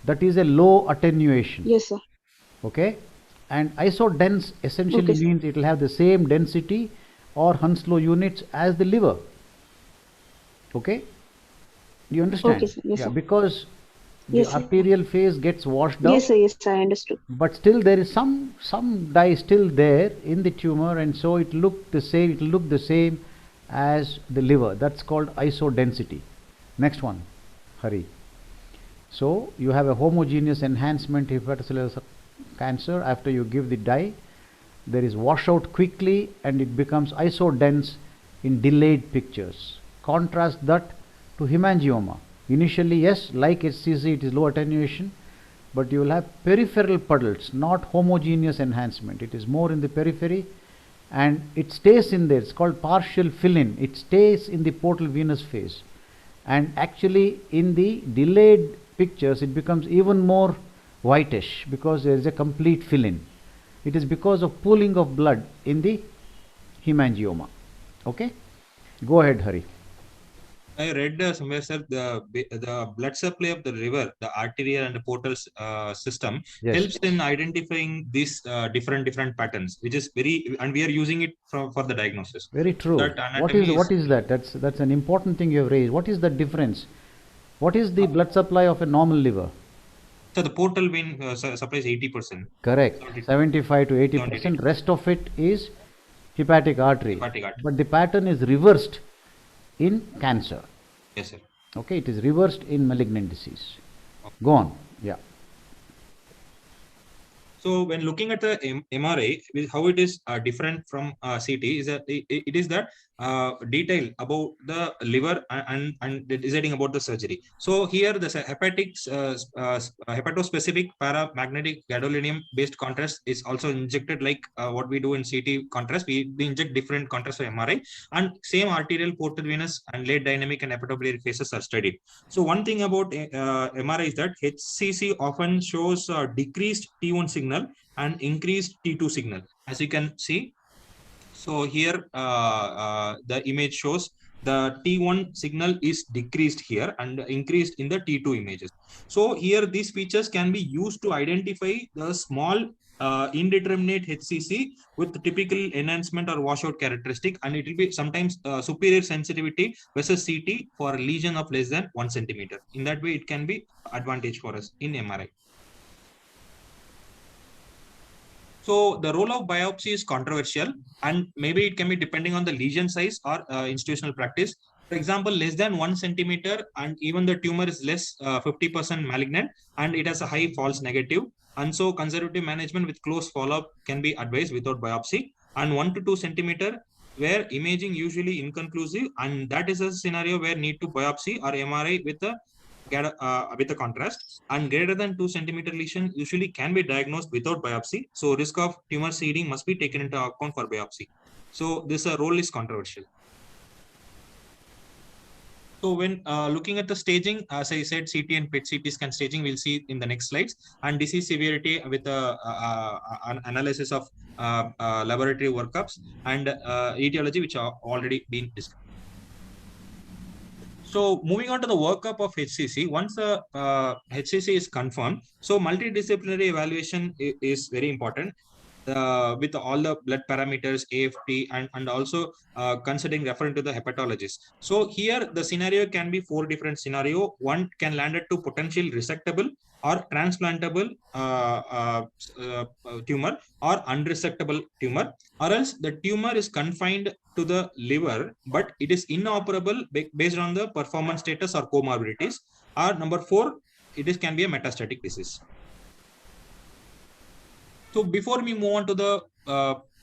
that is a low attenuation. Yes, sir. Okay, and isodense essentially Okay, sir. means it will have the same density or Hounslow units as the liver. Okay, do you understand? Okay, sir. Yes, Yeah, sir. because the Yes, sir. arterial phase gets washed out, Yes, sir. Yes, sir. I understood. but still there is some dye still there in the tumor, and so it look the same. It will look the same as the liver. That's called isodensity. Next one, Hari. So you have a homogeneous enhancement hepatocellular cancer. After you give the dye, there is washout quickly and it becomes isodense in delayed pictures. Contrast that to hemangioma. Initially, yes, like HCC, it is low attenuation, but you will have peripheral puddles, not homogeneous enhancement. It is more in the periphery and it stays in there. It's called partial fill-in. It stays in the portal venous phase, and actually in the delayed pictures it becomes even more whitish because there is a complete fill-in. It is because of pooling of blood in the hemangioma. Okay, go ahead, Hari. I read somewhere, sir, the blood supply of the liver, the arterial and the portal system Yes. helps in identifying these different patterns, which is and we are using it for the diagnosis. Very true. That What anatomy is that? That's an important thing you have raised. What is the difference? What is the blood supply of a normal liver? So the portal vein supplies 80%. Correct. 75 to 80%. 78. Rest of it is hepatic artery. Hepatic artery. But the pattern is reversed in cancer. Yes, sir. Okay, it is reversed in malignant disease. Go on. Yeah. So when looking at the MRI, how it is different from CT is that it is that detail about the liver and deciding about the surgery. So here the hepatospecific paramagnetic gadolinium based contrast is also injected like what we do in CT contrast. We inject different contrast for MRI, and same arterial, portal venous and late dynamic and hepatobiliary phases are studied. So one thing about MRI is that HCC often shows decreased T1 signal and increased T2 signal, as you can see. So here the image shows the T1 signal is decreased here and increased in the T2 images. So here these features can be used to identify the small indeterminate HCC with typical enhancement or washout characteristic, and it will be sometimes superior sensitivity versus CT for a lesion of less than 1 centimeter. In that way, it can be advantage for us in MRI. So the role of biopsy is controversial, and maybe it can be depending on the lesion size or institutional practice. For example, less than 1 centimeter and even the tumor is less 50% malignant and it has a high false negative. And so conservative management with close follow-up can be advised without biopsy. And 1 to 2 centimeter where imaging usually inconclusive, and that is a scenario where need to biopsy or MRI with a contrast, and greater than 2 centimeter lesion usually can be diagnosed without biopsy. So risk of tumor seeding must be taken into account for biopsy. So this role is controversial. So when looking at the staging, as I said, CT and PET-CT scan staging, we'll see in the next slides, and disease severity with an analysis of laboratory workups and etiology, which are already been discussed. So moving on to the workup of HCC, once the HCC is confirmed, so multidisciplinary evaluation is very important with all the blood parameters, AFT, and also referring to the hepatologist. So here the scenario can be 4 different scenarios. One can land it to potential resectable or transplantable tumor or unresectable tumor, or else the tumor is confined to the liver, but it is inoperable based on the performance status or comorbidities. Or number 4, it can be a metastatic disease. So before we move on to the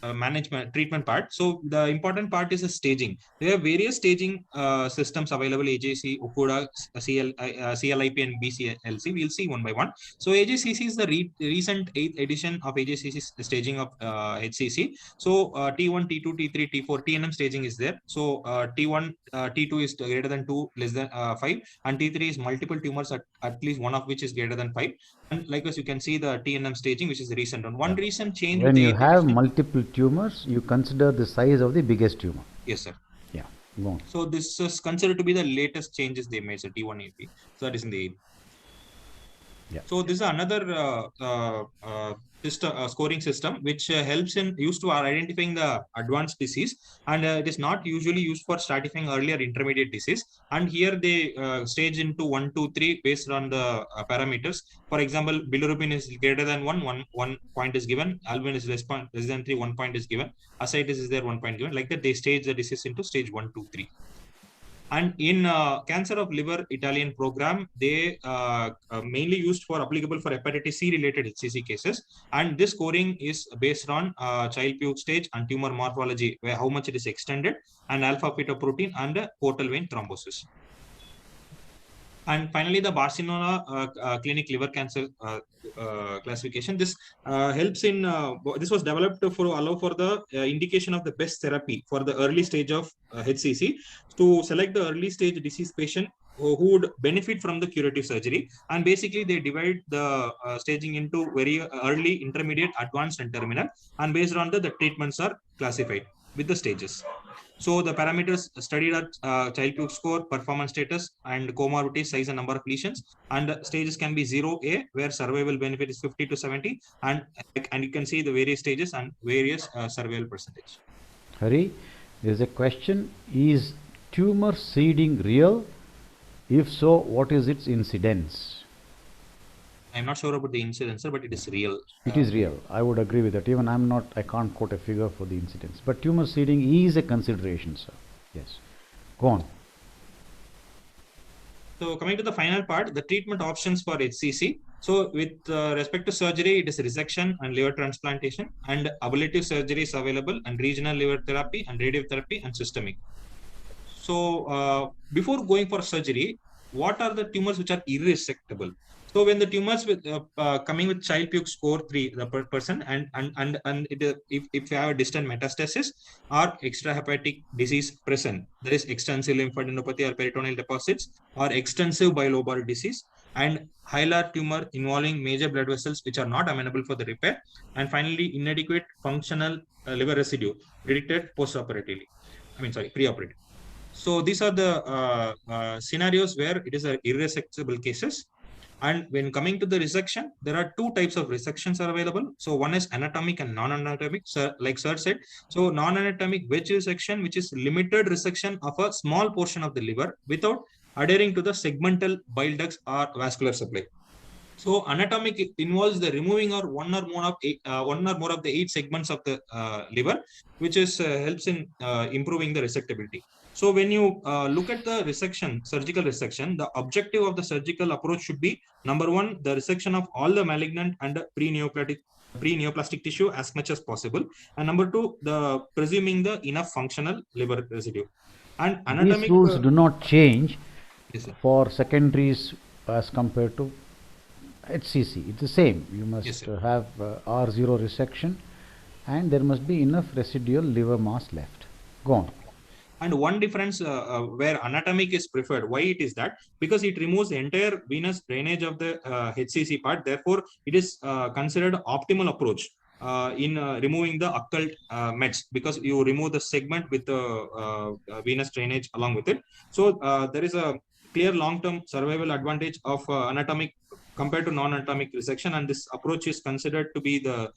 management treatment part. So the important part is the staging. There are various staging systems available: AJC, Okuda, CLIP, and BCLC. We'll see one by one. So AJCC is the recent 8th edition of AJCC staging of HCC. So T1, T2, T3, T4, TNM staging is there. So T1, T2 is greater than 2, less than 5, and T3 is multiple tumors at least one of which is greater than 5. And likewise, you can see the TNM staging, which is the recent one. One recent change. When you have multiple tumors, you consider the size of the biggest tumor. Yes, sir. Yeah, go on. So this is considered to be the latest changes they made. So T1 AP. So that is in the 8th. Yeah. So this is another scoring system which helps in used to identifying the advanced disease, and it is not usually used for stratifying earlier intermediate disease. And here they stage into 1, 2, 3 based on the parameters. For example, bilirubin is greater than 1 point is given. Albumin is less than 3, 1 point is given. Ascites is there, 1 point given. Like that, they stage the disease into stage 1, 2, 3. And in cancer of liver Italian program, they mainly used for applicable for hepatitis C related HCC cases. And this scoring is based on child-pugh stage and tumor morphology, where how much it is extended, and alpha-fetoprotein and portal vein thrombosis. And finally, the Barcelona clinic liver cancer classification. This helps in, this was developed to allow for the indication of the best therapy for the early stage of HCC, to select the early stage disease patient who would benefit from the curative surgery. And basically, they divide the staging into very early, intermediate, advanced, and terminal. And based on the treatments are classified with the stages. So the parameters studied are child-pugh score, performance status, and comorbidity, size and number of lesions. And stages can be 0A, where survival benefit is 50 to 70, and you can see the various stages and various survival percentage. Hari, there is a question: is tumor seeding real? If so, what is its incidence? I'm not sure about the incidence, but it is real. It is real. I would agree with that. Even I can't quote a figure for the incidence. But tumor seeding is a consideration, sir. Yes. Go on. So coming to the final part, the treatment options for HCC. So with respect to surgery, it is resection and liver transplantation, and ablative surgery is available, and regional liver therapy and radiotherapy and systemic. So before going for surgery, what are the tumors which are irresectable? So when the tumors with coming with child-pugh score 3, the person, and if you have a distant metastasis or extrahepatic disease present, there is extensive lymphadenopathy or peritoneal deposits, or extensive bilobar disease, and hilar tumor involving major blood vessels which are not amenable for the repair, and finally inadequate functional liver residue predicted post-operatively. Pre-operative. So these are the scenarios where it is irresectable cases. And when coming to the resection, there are two types of resections are available. So one is anatomic and non-anatomic, like sir said. So non-anatomic wedge resection, which is limited resection of a small portion of the liver without adhering to the segmental bile ducts or vascular supply. So anatomic involves the removing or one or more of the 8 segments of the liver, which is helps in improving the resectability. So when you look at the resection, surgical resection, the objective of the surgical approach should be, number 1, the resection of all the malignant and pre-neoplastic tissue as much as possible, and number 2, the presuming the enough functional liver residue. And anatomic, these rules do not change yes, for secondaries as compared to HCC. It's the same. You must yes, have R0 resection, and there must be enough residual liver mass left. Go on. And one difference where anatomic is preferred, why it is that? Because it removes the entire venous drainage of the HCC part. Therefore, it is considered optimal approach in removing the occult mets, because you remove the segment with the venous drainage along with it. So there is a clear long-term survival advantage of anatomic compared to non-anatomic resection, and this approach is considered to be the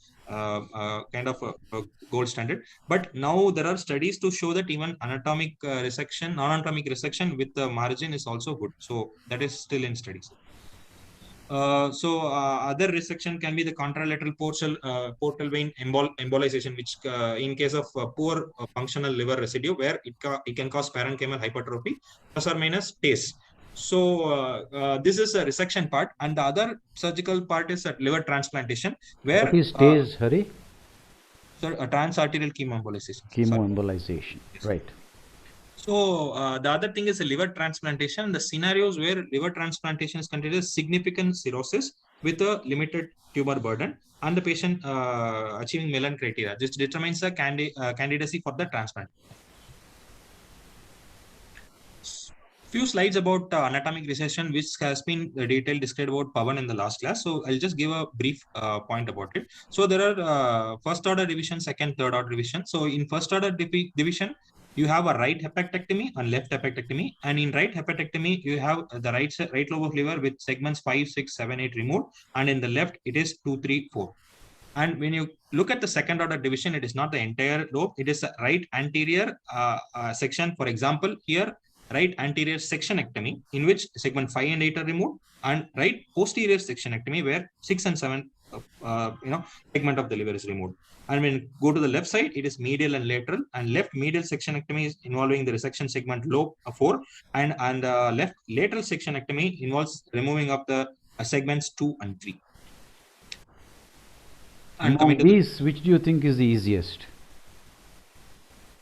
kind of a gold standard. But now there are studies to show that even anatomic resection, non-anatomic resection with the margin is also good. So that is still in studies. Other resection can be the contralateral portal vein embolization, which in case of poor functional liver residue, where it can cause parenchymal hypertrophy plus or minus TACE. So this is a resection part, and the other surgical part is liver transplantation, where what is TACE, Hari? So a transarterial chemoembolization. Sorry. Chemoembolization, right. So the other thing is a liver transplantation. The scenarios where liver transplantation is considered significant cirrhosis with a limited tumor burden and the patient achieving Mellon criteria. This determines the candidacy for the transplant. Few slides about anatomic recession, which has been detailed described about Pawan in the last class. So I'll just give a brief point about it. So there are first order division, second, third order division. So in first order division, you have a right hepatectomy and left hepatectomy. And in right hepatectomy, you have the right lobe of liver with segments 5, 6, 7, 8 removed. And in the left, it is 2, 3, 4. And when you look at the second order division, it is not the entire lobe. It is a right anterior section. For example, here, right anterior sectionectomy, in which segment 5 and 8 are removed, and right posterior sectionectomy, where 6 and 7 segment of the liver is removed. And when you go to the left side, it is medial and lateral, and left medial sectionectomy is involving the resection segment lobe 4, and left lateral sectionectomy involves removing of the segments 2 and 3. And Among these, which do you think is the easiest?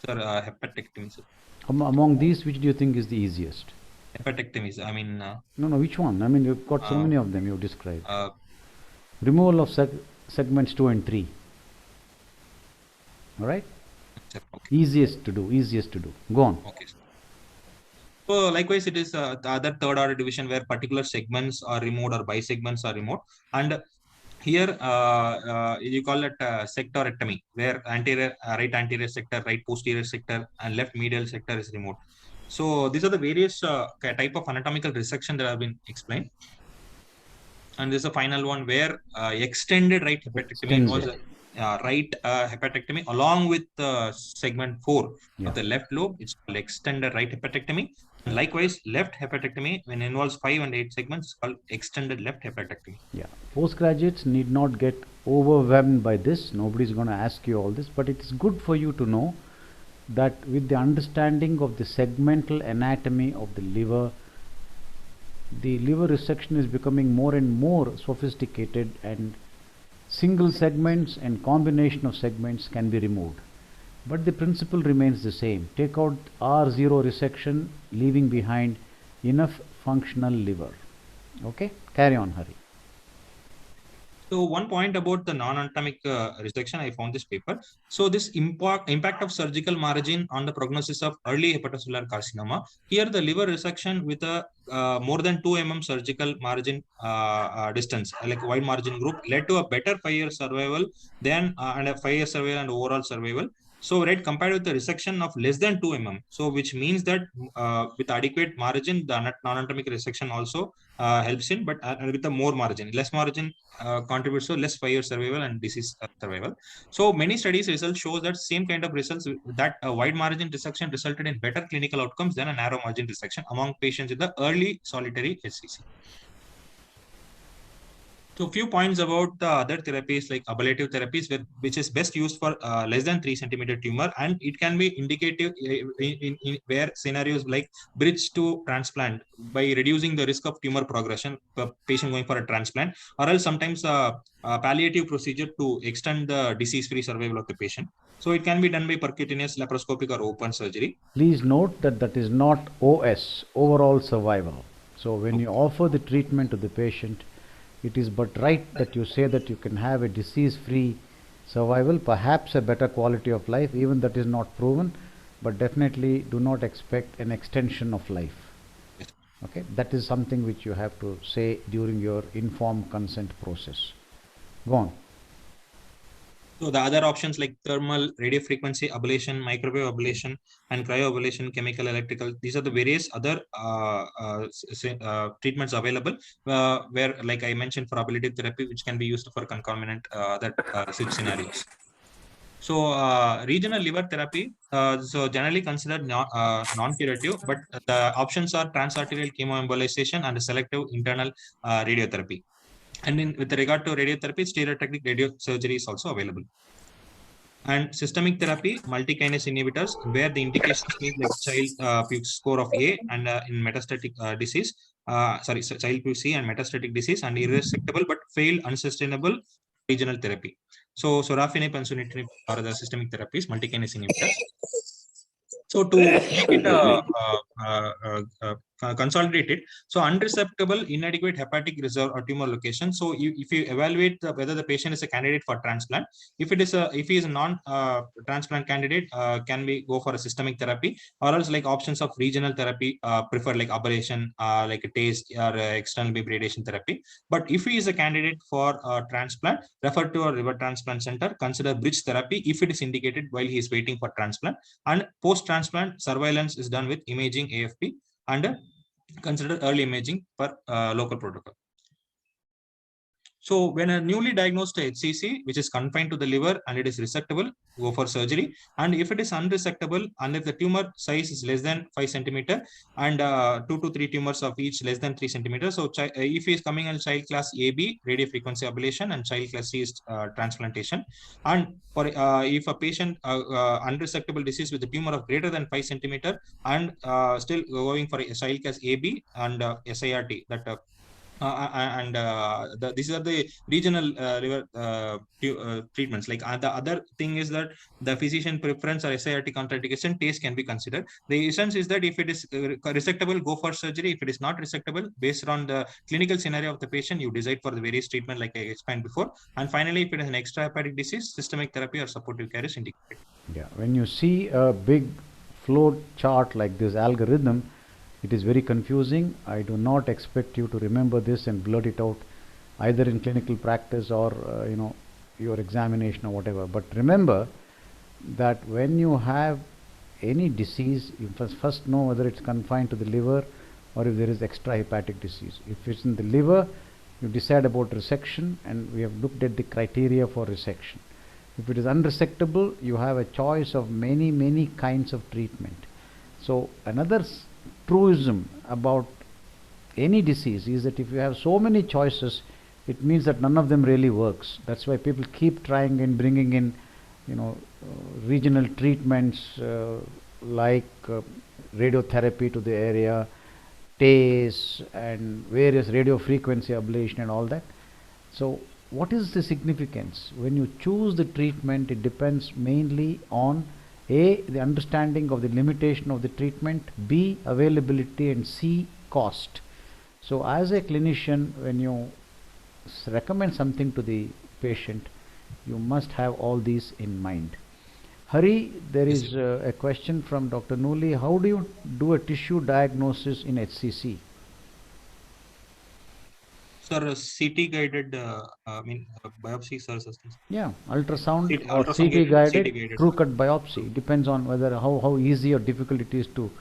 Sir, hepatectomy, sir. Among these, which do you think is the easiest? Hepatectomies, I mean... No, which one? I mean, you've got so many of them you described. Removal of segments 2 and 3. All right? Okay. Easiest to do. Go on. Okay. So likewise, it is the other third order division where particular segments are removed or bisegments are removed. And here, you call it sectorectomy, where right anterior sector, right posterior sector, and left medial sector is removed. So these are the various type of anatomical resection that have been explained. And this is the final one where extended right hepatectomy involves right hepatectomy along with segment 4 of the left lobe. It's called extended right hepatectomy. And likewise, left hepatectomy, when it involves 5 and 8 segments, called extended left hepatectomy. Yeah, postgraduates need not get overwhelmed by this. Nobody's going to ask you all this, but it is good for you to know that with the understanding of the segmental anatomy of the liver resection is becoming more and more sophisticated, and single segments and combination of segments can be removed. But the principle remains the same. Take out R0 resection, leaving behind enough functional liver. Okay, carry on, Hari. So one point about the non-anatomic resection, I found this paper. So this impact of surgical margin on the prognosis of early hepatocellular carcinoma. Here the liver resection with a more than 2 mm surgical margin distance, like wide margin group, led to a better 5-year survival than and a 5-year survival and overall survival. So right, compared with the resection of less than 2 mm. So which means that with adequate margin, the non-anatomic resection also helps in, but with a more margin. Less margin contributes to less 5-year survival and disease survival. So many studies results shows that same kind of results, that a wide margin resection resulted in better clinical outcomes than a narrow margin resection among patients in the early solitary HCC. So a few points about the other therapies like ablative therapies, which is best used for less than 3 centimeter tumor, and it can be indicative in where scenarios like bridge to transplant by reducing the risk of tumor progression for patient going for a transplant, or else sometimes a palliative procedure to extend the disease-free survival of the patient. So it can be done by percutaneous, laparoscopic, or open surgery. Please note that that is not OS, overall survival. So when you offer the treatment to the patient, it is but right that you say that you can have a disease-free survival, perhaps a better quality of life. Even that is not proven, but definitely do not expect an extension of life. Okay, that is something which you have to say during your informed consent process. Go on. So the other options like thermal, radiofrequency ablation, microwave ablation, and cryoablation, chemical, electrical, these are the various other treatments available where, like I mentioned, for ablative therapy, which can be used for concomitant other scenarios. So regional liver therapy, so generally considered non-curative, but the options are transarterial chemoembolization and selective internal radiotherapy. And with regard to radiotherapy, stereotactic radiosurgery is also available. And systemic therapy, multi-kinase inhibitors, where the indications mean like child Puig score of A and in metastatic disease, child Puig C and metastatic disease, and irresectable but failed unsustainable regional therapy. So sorafenib and sunitinib are the systemic therapies, multi-kinase inhibitors. So to make it consolidated, so unresectable, inadequate hepatic reserve or tumor location. So if you evaluate whether the patient is a candidate for transplant, if he is a non-transplant candidate, can we go for a systemic therapy, or else like options of regional therapy preferred, like ablation, like a TACE or external beam radiation therapy. But if he is a candidate for transplant, refer to a liver transplant center. Consider bridge therapy if it is indicated while he is waiting for transplant. And post-transplant surveillance is done with imaging AFP and consider early imaging per local protocol. So when a newly diagnosed HCC, which is confined to the liver and it is resectable, go for surgery. And if it is unresectable and if the tumor size is less than 5 centimeter and 2 to 3 tumors of each less than 3 centimeters, so if he is coming on child class AB, radiofrequency ablation, and child class C is transplantation. And for if a patient unresectable disease with a tumor of greater than 5 centimeter and still going for a child class AB and SIRT, that these are the regional liver treatments. Like the other thing is that the physician preference or SIRT contraindication TACE can be considered. The essence is that if it is resectable, go for surgery. If it is not resectable, based on the clinical scenario of the patient, you decide for the various treatment like I explained before. And finally, if it is an extrahepatic disease, systemic therapy or supportive care is indicated. Yeah, when you see a big flow chart like this algorithm, it is very confusing. I do not expect you to remember this and blurt it out either in clinical practice or your examination or whatever. But remember that when you have any disease, you must first know whether it's confined to the liver or if there is extrahepatic disease. If it's in the liver, you decide about resection, and we have looked at the criteria for resection. If it is unresectable, you have a choice of many kinds of treatment. So another truism about any disease is that if you have so many choices, it means that none of them really works. That's why people keep trying and bringing in regional treatments like radiotherapy to the area, TACE and various radio frequency ablation and all that. So what is the significance? When you choose the treatment, it depends mainly on A, the understanding of the limitation of the treatment, B, availability, and C, cost. So as a clinician, when you recommend something to the patient, you must have all these in mind. Hari, there is a question from Dr. Nooli. How do you do a tissue diagnosis in HCC? Sir, CT guided, biopsy, sir. Yeah, ultrasound or ultrasound CT guided, CT guided, true sir. cut biopsy. It depends on whether how easy or difficult it is to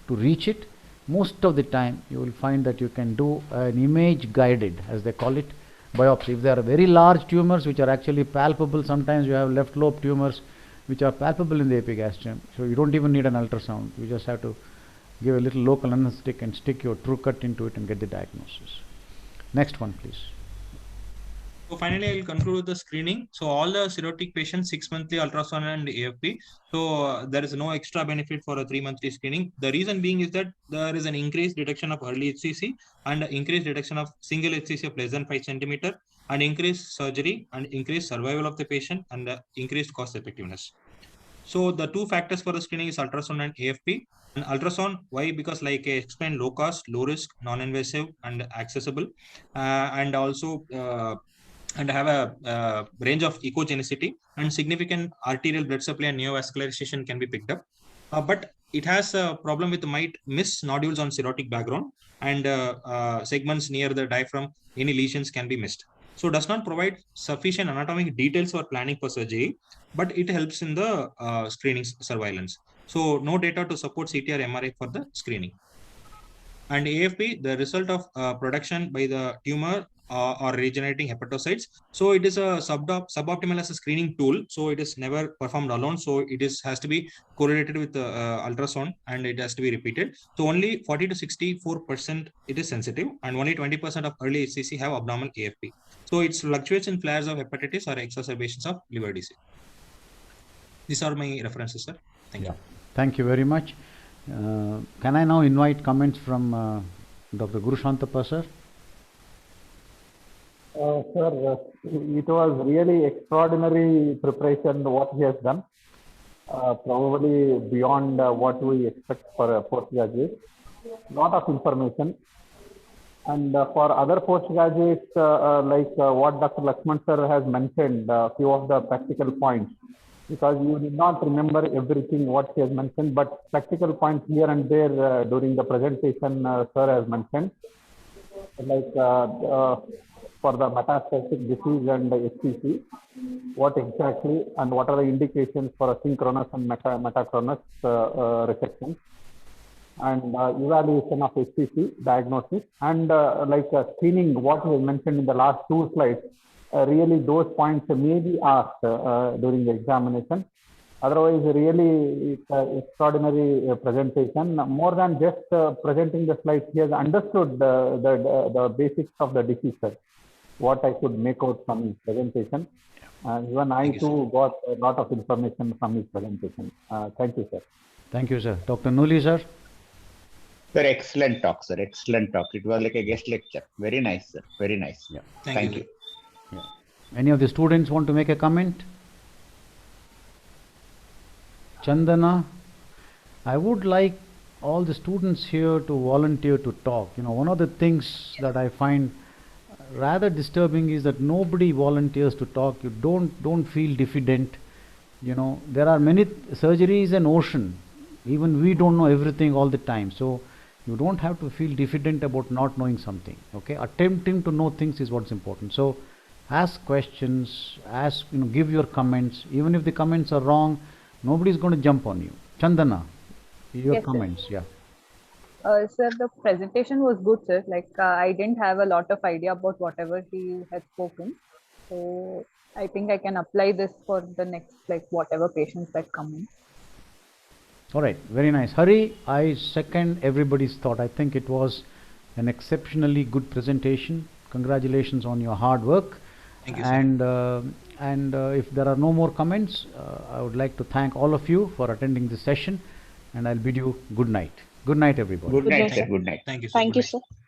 reach it. Most of the time, you will find that you can do an image guided, as they call it, biopsy. If there are very large tumors which are actually palpable, sometimes you have left lobe tumors which are palpable in the epigastrium. So you don't even need an ultrasound. You just have to give a little local anesthetic and stick your true cut into it and get the diagnosis. Next one, please. So finally, I will conclude with the screening. So all the cirrhotic patients, 6-monthly ultrasound and AFP. So there is no extra benefit for a 3-monthly screening. The reason being is that there is an increased detection of early HCC and increased detection of single HCC of less than 5 centimeter, and increased surgery and increased survival of the patient and increased cost effectiveness. So the two factors for the screening is ultrasound and AFP. And ultrasound, why? Because like I explained, low cost, low risk, non-invasive, and accessible, and also and have a range of echogenicity, and significant arterial blood supply and neovascularization can be picked up. But it has a problem with might miss nodules on cirrhotic background, and segments near the diaphragm, any lesions can be missed. So does not provide sufficient anatomic details for planning for surgery, but it helps in the screening surveillance. So no data to support CT or MRI for the screening. And AFP, the result of production by the tumor or regenerating hepatocytes. So it is a suboptimal as a screening tool. So it is never performed alone. So it has to be correlated with the ultrasound, and it has to be repeated. So only 40 to 64% it is sensitive, and only 20% of early HCC have abnormal AFP. So it fluctuates in flares of hepatitis or exacerbations of liver disease. These are my references, sir. Thank you. Thank you very much. Can I now invite comments from Dr. Guru Shantappa, sir? Sir, it was really extraordinary preparation what he has done. Probably beyond what we expect for a postgraduate. Lot of information. And for other postgraduates, what Dr. Lakshman sir has mentioned, a few of the practical points, because you did not remember everything what he has mentioned, but practical points here and there during the presentation, sir has mentioned, like for the metastatic disease and the HCC, what exactly and what are the indications for a synchronous and metachronous resection, and evaluation of HCC diagnosis, and screening, what he has mentioned in the last two slides. Really, those points may be asked during the examination. Otherwise, really, it's an extraordinary presentation. More than just presenting the slides, he has understood the basics of the disease, sir. What I could make out from his presentation. Even I too got a lot of information from his presentation. Thank you, sir. Thank you, sir. Dr. Nuli, sir. Sir, excellent talk, sir. Excellent talk. It was like a guest lecture. Very nice, sir. Very nice. Yeah. Thank you. Yeah. Any of the students want to make a comment? Chandana, I would like all the students here to volunteer to talk. You know, one of the things that I find rather disturbing is that nobody volunteers to talk. You don't feel diffident. You know, there are many surgeries, an ocean. Even we don't know everything all the time. So you don't have to feel diffident about not knowing something. Okay, attempting to know things is what's important. So ask questions, give your comments. Even if the comments are wrong, nobody's going to jump on you. Chandana, your comments. Sir. Yeah. Sir, the presentation was good, sir. I didn't have a lot of idea about whatever he had spoken. So I think I can apply this for the next, whatever patients that come in. All right, very nice. Hari, I second everybody's thought. I think it was an exceptionally good presentation. Congratulations on your hard work. Thank you, sir. And if there are no more comments, I would like to thank all of you for attending this session, and I'll bid you good night. Good night, everybody. Good night, sir. Good night. Thank you, sir. Thank Good you, night. sir.